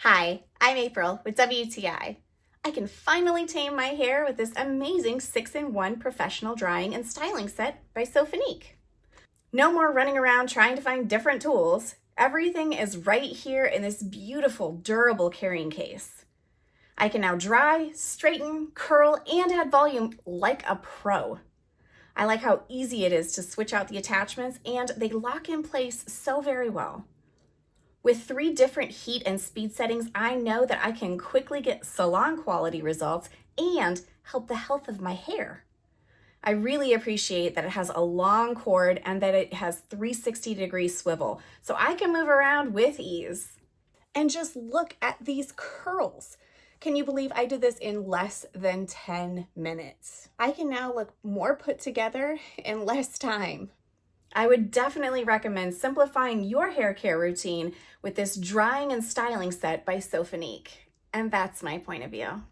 Hi, I'm April with WTI. I can finally tame my hair with this amazing 6-in-1 professional drying and styling set by Sophinique. No more running around trying to find different tools. Everything is right here in this beautiful, durable carrying case. I can now dry, straighten, curl, and add volume like a pro. I like how easy it is to switch out the attachments, and they lock in place so very well. With 3 different heat and speed settings, I know that I can quickly get salon quality results and help the health of my hair. I really appreciate that it has a long cord and that it has 360-degree swivel, so I can move around with ease. And just look at these curls. Can you believe I did this in less than 10 minutes? I can now look more put together in less time. I would definitely recommend simplifying your hair care routine with this drying and styling set by Sophinique. And that's my point of view.